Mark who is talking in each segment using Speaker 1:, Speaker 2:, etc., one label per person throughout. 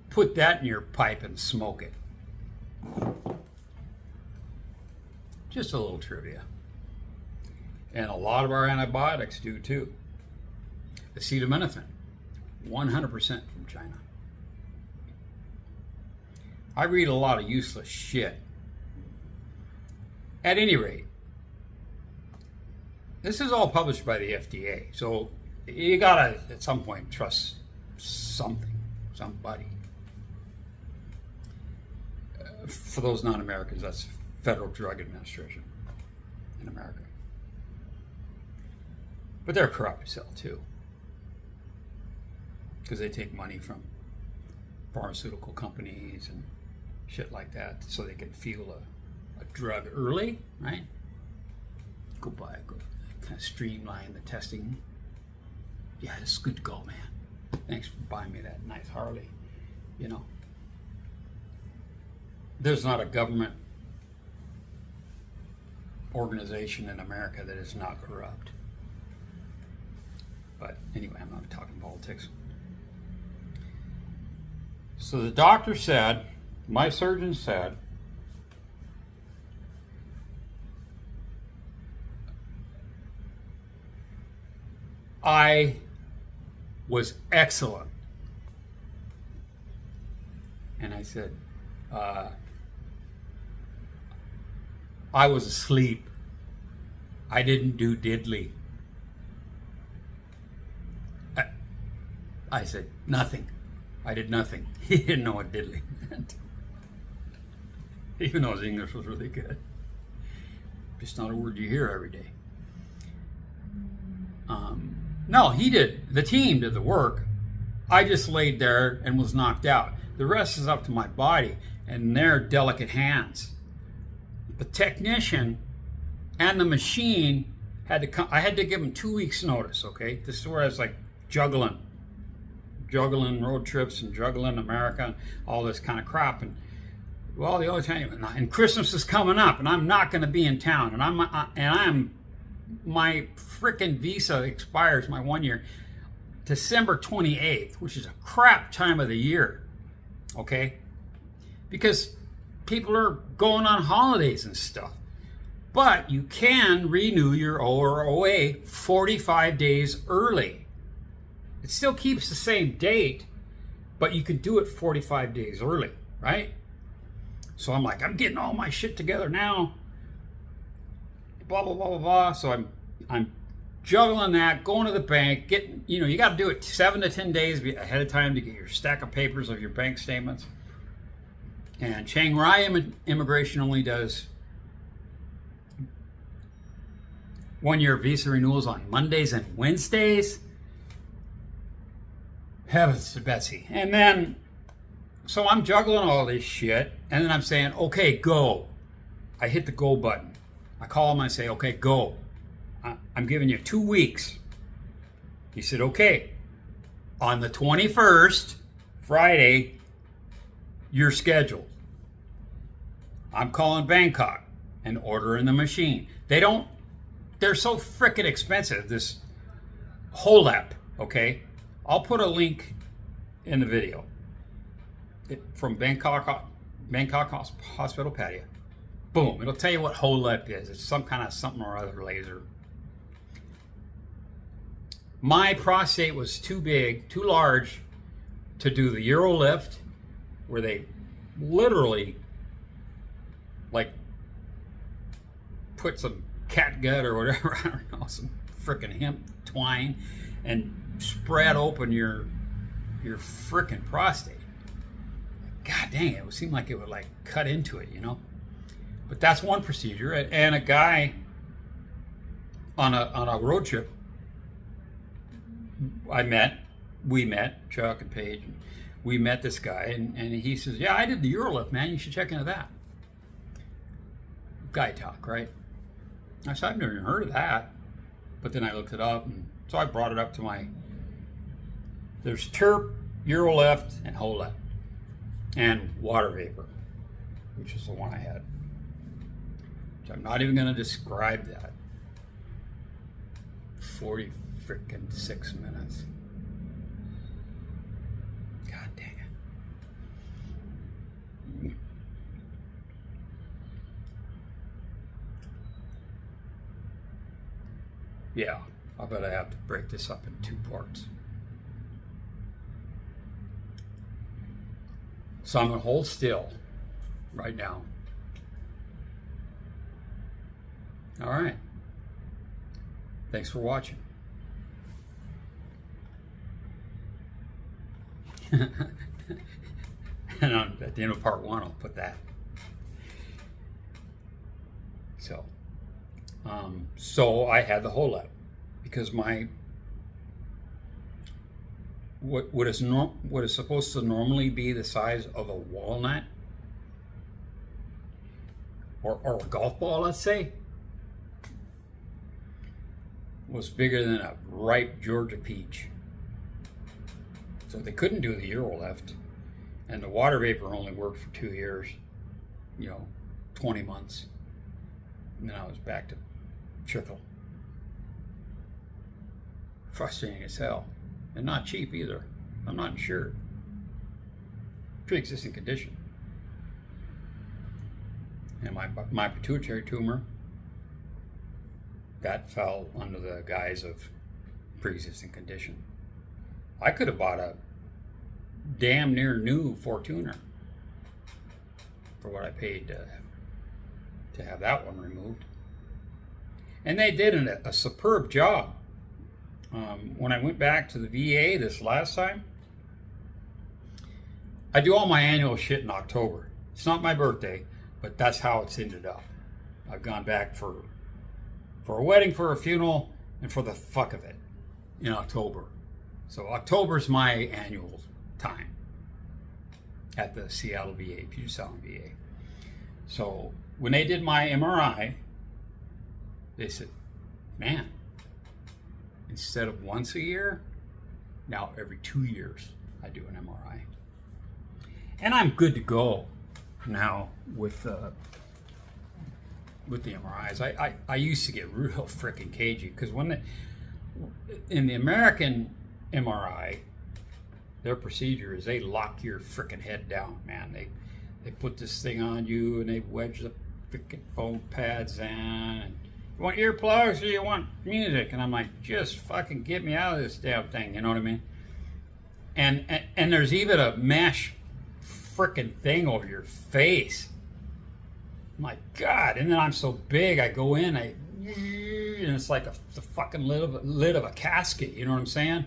Speaker 1: Put that in your pipe and smoke it. Just a little trivia. And a lot of our antibiotics do too. Acetaminophen, 100% from China. I read a lot of useless shit. At any rate, this is all published by the FDA, so you gotta, at some point, trust something, somebody. For those non-Americans, that's Federal Drug Administration in America. But they're corrupt as hell too, because they take money from pharmaceutical companies and shit like that so they can feel a drug early, right? Go kind of streamline the testing. Yeah, it's good to go, man. Thanks for buying me that nice Harley, you know. There's not a government organization in America that is not corrupt. But anyway, I'm not talking politics. So the doctor said, my surgeon said, I was excellent. And I said, I was asleep. I didn't do diddly. I said, nothing. I did nothing. He didn't know what diddly meant. Even though his English was really good. Just not a word you hear every day. No, he did. The team did the work. I just laid there and was knocked out. The rest is up to my body and their delicate hands. The technician and the machine had to come. I had to give them 2 weeks notice, okay? This is where I was like juggling road trips and juggling America and all this kind of crap. And well, the only time, and Christmas is coming up and I'm not going to be in town. And my frickin' visa expires, my 1 year, December 28th, which is a crap time of the year, okay? Because people are going on holidays and stuff. But you can renew your OA 45 days early. It still keeps the same date, but you can do it 45 days early, right? So I'm like, I'm getting all my shit together now. Blah, blah, blah, blah, blah. So I'm juggling that, going to the bank, getting, you got to do it 7 to 10 days ahead of time to get your stack of papers of your bank statements. And Chiang Rai Immigration only does 1 year visa renewals on Mondays and Wednesdays. Heavens to Betsy. And then, so I'm juggling all this shit, and then I'm saying, okay, go. I hit the go button. I call him and I say, okay, go. I'm giving you 2 weeks. He said, okay. On the 21st, Friday, you're scheduled. I'm calling Bangkok and ordering the machine. They're so frickin' expensive, this HoLEP, okay? I'll put a link in the video from Bangkok Hospital Pattaya. Boom, it'll tell you what HoLEP is. It's some kind of something or other laser. My prostate was too big, too large to do the Euro lift, where they literally like put some cat gut or whatever, I don't know, some frickin' hemp twine and spread open your frickin' prostate. God dang it, would seem like it would like cut into it, But that's one procedure. And a guy on a road trip I met we met, Chuck and Paige, and we met this guy, and he says, yeah, I did the UroLift, man. You should check into that. Guy talk, right? I said, I've never even heard of that. But then I looked it up, and so I brought it up to there's TERP, UroLift, and HoLEP, and water vapor, which is the one I had. Which I'm not even going to describe that. 46 minutes. God dang it. Yeah, I bet I have to break this up in 2 parts. So I'm going to hold still right now. All right. Thanks for watching. And at the end of part 1, I'll put that. So I had the HoLEP because what is supposed to normally be the size of a walnut or a golf ball, let's say, was bigger than a ripe Georgia peach. So they couldn't do the UroLift, and the water vapor only worked for 2 years, 20 months. And then I was back to trickle. Frustrating as hell. And not cheap either. I'm not insured. Pre-existing condition. And my pituitary tumor, that fell under the guise of pre-existing condition. I could have bought a damn near new Fortuner for what I paid to have that one removed. And they did a superb job. When I went back to the VA this last time, I do all my annual shit in October. It's not my birthday, but that's how it's ended up. I've gone back for a wedding, for a funeral, and for the fuck of it in October. So October's my annual time at the Seattle VA, Puget Sound VA. So when they did my MRI, they said, man, instead of once a year, now every 2 years I do an MRI. And I'm good to go now with the MRIs. I used to get real freaking cagey because in the American MRI, their procedure is they lock your freaking head down, man. They put this thing on you and they wedge the freaking foam pads in. And you want earplugs or you want music? And I'm like, just fucking get me out of this damn thing, you know what I mean? And there's even a mesh freaking thing over your face. My God! And then I'm so big, I go in, and it's like the fucking lid of a casket. You know what I'm saying?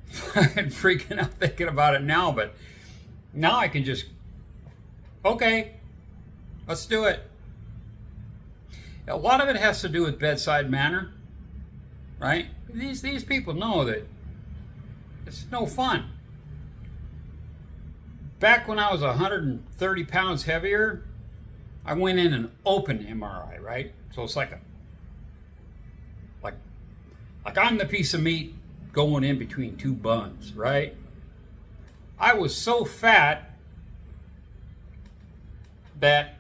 Speaker 1: Fucking freaking out thinking about it now, but now I can just, okay, let's do it. A lot of it has to do with bedside manner, right? These people know that it's no fun. Back when I was 130 pounds heavier, I went in an open MRI, right? So it's like I'm the piece of meat going in between two buns, right? I was so fat that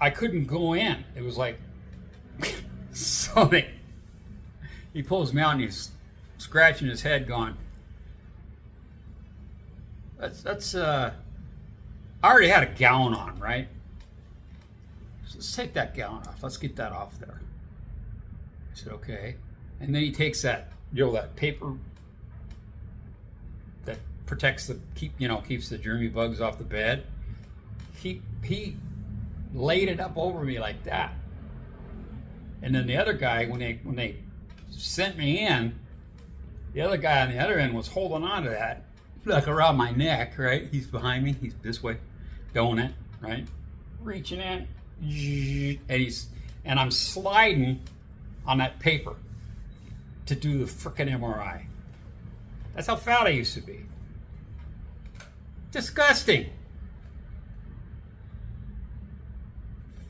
Speaker 1: I couldn't go in. It was like, so he pulls me out and he's scratching his head going, that's I already had a gown on, right? So let's take that gown off. Let's get that off there. I said, okay. And then he takes that, that paper that protects keeps the germy bugs off the bed. He laid it up over me like that. And then the other guy, when they sent me in, the other guy on the other end was holding on to that, like around my neck, right? He's behind me. He's this way, doing it, right? Reaching in, and I'm sliding on that paper. to do the frickin' MRI. That's how fat I used to be. Disgusting.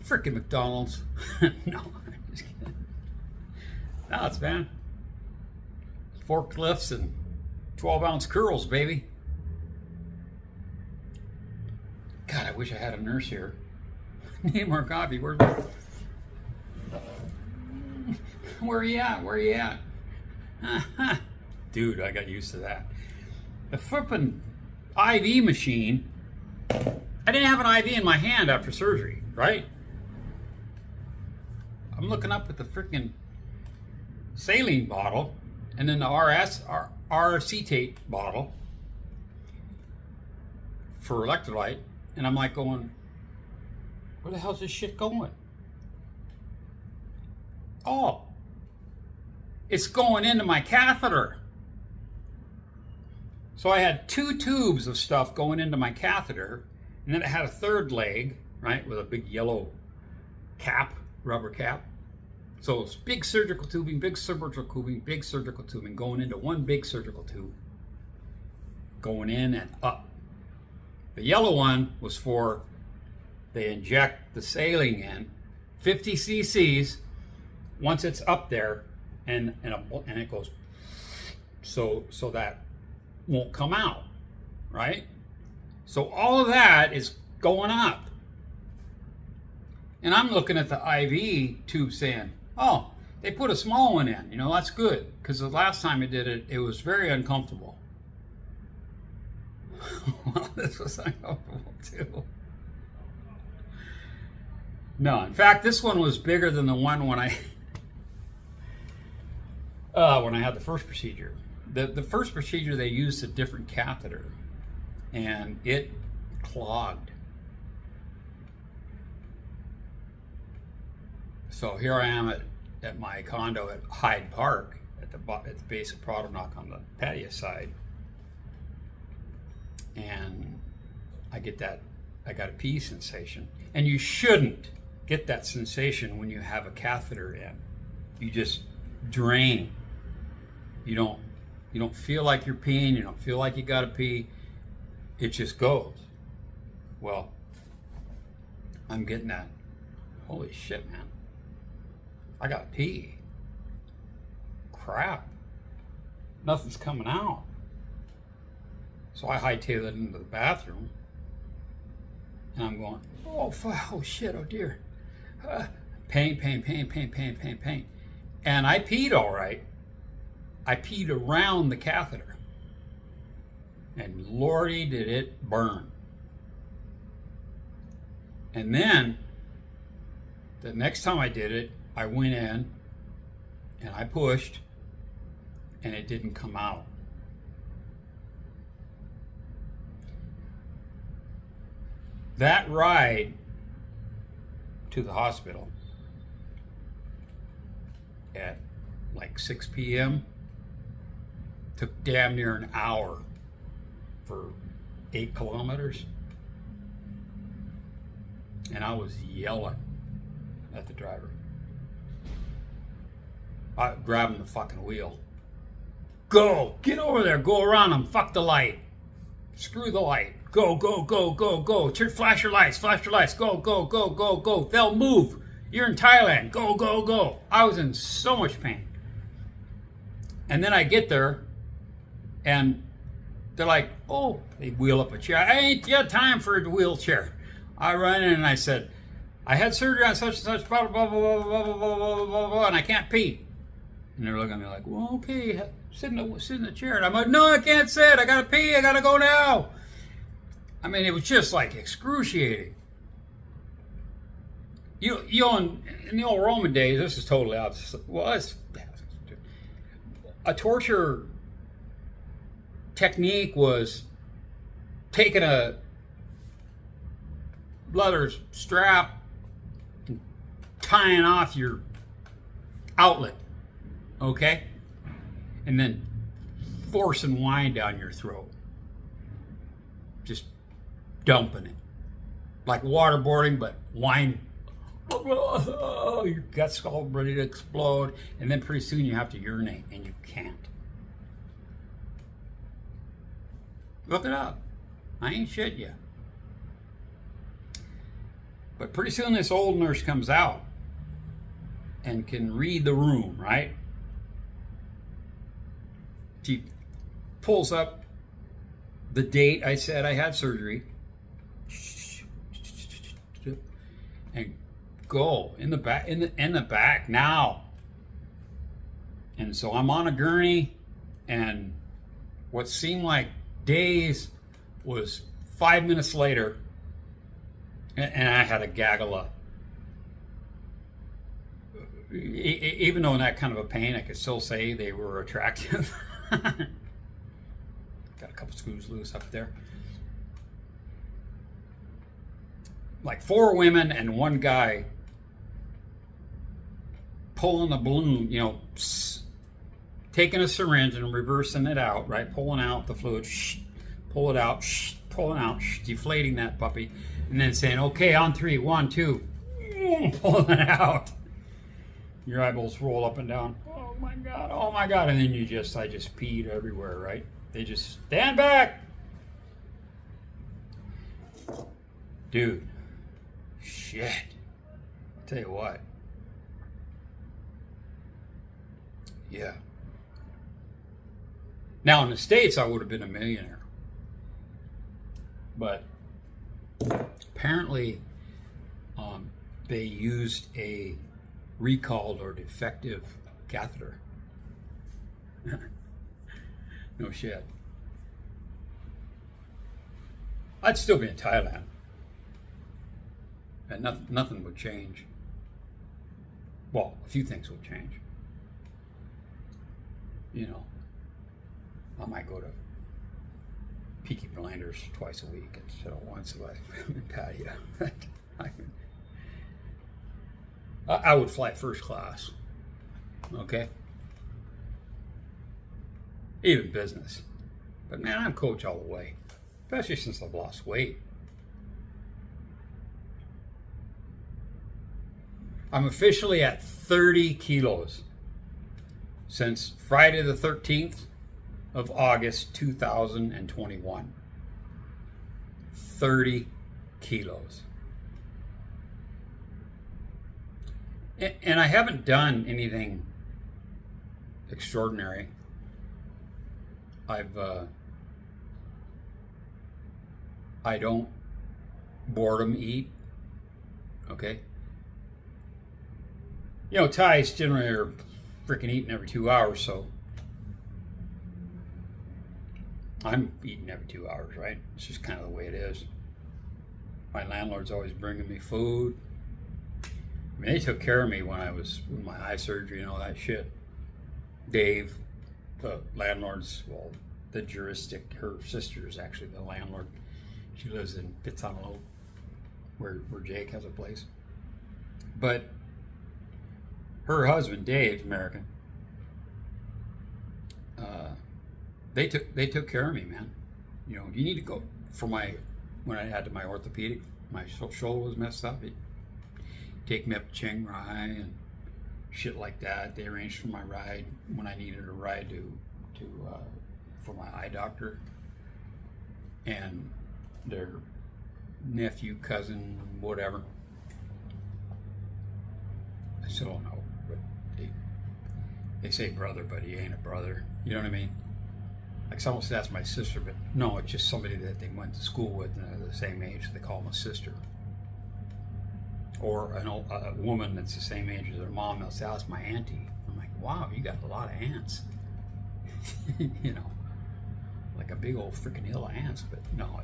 Speaker 1: Frickin' McDonald's. No, I'm just kidding. No, it's man. Forklifts and 12-ounce curls, baby. God, I wish I had a nurse here. Need more coffee. Where are you at? Where are you at? Dude, I got used to that. The flippin' IV machine. I didn't have an IV in my hand after surgery, right? I'm looking up at the freaking saline bottle and then the acetate bottle for electrolyte, and I'm like going, where the hell's this shit going? Oh, it's going into my catheter. So I had 2 tubes of stuff going into my catheter, and then it had a third leg, right, with a big yellow cap, rubber cap. So it's big surgical tubing, big surgical tubing, big surgical tubing going into one big surgical tube, going in and up. The yellow one was for, they inject the saline in, 50 cc's, once it's up there, and it goes, so that won't come out, right? So all of that is going up. And I'm looking at the IV tube saying, oh, they put a small one in. You know, that's good. Because the last time I did it, it was very uncomfortable. Well, this was uncomfortable too. No, in fact, this one was bigger than the one when I had the first procedure. The first procedure, they used a different catheter, and it clogged. So here I am at my condo at Hyde Park, at the base of Prostate on the Pattaya side, and I got a pee sensation. And you shouldn't get that sensation when you have a catheter in. You just drain. You don't feel like you're peeing. You don't feel like you gotta pee. It just goes. Well, I'm getting that. Holy shit, man. I gotta pee. Crap. Nothing's coming out. So I hightail it into the bathroom. And I'm going, oh shit, oh dear. Pain. And I peed all right. I peed around the catheter. And lordy, did it burn. And then, the next time I did it, I went in and I pushed and it didn't come out. That ride to the hospital at like 6 p.m. took damn near an hour for 8 kilometers. And I was yelling at the driver. I grabbing the fucking wheel. Go! Get over there! Go around them! Fuck the light! Screw the light! Go! Flash your lights! Go! They'll move! You're in Thailand! Go! I was in so much pain. And then I get there, and they're like, oh, they wheel up a chair. I ain't got time for a wheelchair. I run in and I said, I had surgery on such and such, blah, blah, blah, blah, blah, blah, blah, blah, blah, and I can't pee. And they're looking at me like, well, okay, sit in the chair. And I'm like, no, I can't sit. I gotta pee. I gotta go now. I mean, it was just like excruciating. You know, in the old Roman days, this is totally opposite. Well, it's a torture technique was taking a leather strap and tying off your outlet, okay? And then forcing wine down your throat. Just dumping it. Like waterboarding, but wine your gut's all ready to explode, and then pretty soon you have to urinate and you can't. Look it up. I ain't shit you. But pretty soon this old nurse comes out and can read the room, right? She pulls up the date I said I had surgery and go in the back, in the back now. And so I'm on a gurney, and what seemed like days was 5 minutes later, and I had a gaggle of, even though in that kind of a pain, I could still say they were attractive. Got a couple screws loose up there. Like 4 women and 1 guy pulling a balloon, you know, taking a syringe and reversing it out, right? Pulling out the fluid, pull it out, pulling out, deflating that puppy, and then saying, okay, on 3, 1, 2, pulling it out. Your eyeballs roll up and down. Oh my God, oh my God. And then I just peed everywhere, right? They just, stand back. Dude, shit. I'll tell you what. Yeah. Now in the States, I would have been a millionaire. But apparently, they used a recalled or defective catheter. No shit. I'd still be in Thailand. And nothing would change. Well, a few things would change. You know, I might go to Peaky Blinders twice a week instead of once if I'm in Pattaya. I would fly first class. Okay? Even business. But man, I'm coach all the way. Especially since I've lost weight. I'm officially at 30 kilos since Friday the 13th of August 2021. 30 kilos. And I haven't done anything extraordinary. I don't boredom eat. Okay? You know, Thais generally are freaking eating every 2 hours, so I'm eating every 2 hours, right? It's just kind of the way it is. My landlord's always bringing me food. I mean, they took care of me when I was with my eye surgery and all that shit. Dave, the landlord's, well, the juristic, her sister is actually the landlord. She lives in Pizzanalo, where Jake has a place. But her husband, Dave's American. They took care of me, man. You know, you need to go for when I had my orthopedic, my shoulder was messed up. It take me up to Chiang Rai and shit like that. They arranged for my ride when I needed a ride for my eye doctor, and their nephew, cousin, whatever. I still don't know, but they say brother, but he ain't a brother. You know what I mean? Like someone said that's my sister, but no, it's just somebody that they went to school with and they're the same age, so they call them a sister. Or a woman that's the same age as her mom, they'll say, oh, that's my auntie. I'm like, wow, you got a lot of aunts. You know, like a big old freaking hill of aunts, but no,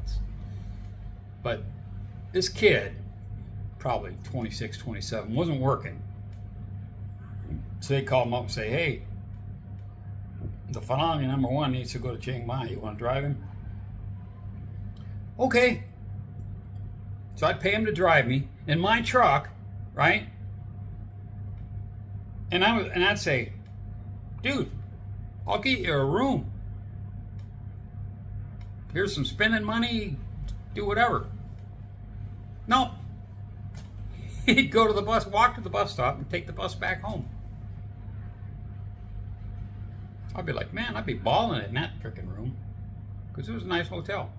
Speaker 1: but this kid, probably 26, 27, wasn't working. So they call him up and say, hey, the Phalange #1 needs to go to Chiang Mai. You want to drive him? Okay. So I'd pay him to drive me in my truck, right? And I'd say, dude, I'll get you a room. Here's some spending money, do whatever. No. He'd go to the bus, walk to the bus stop, and take the bus back home. I'd be like, man, I'd be balling it in that frickin' room, because it was a nice hotel.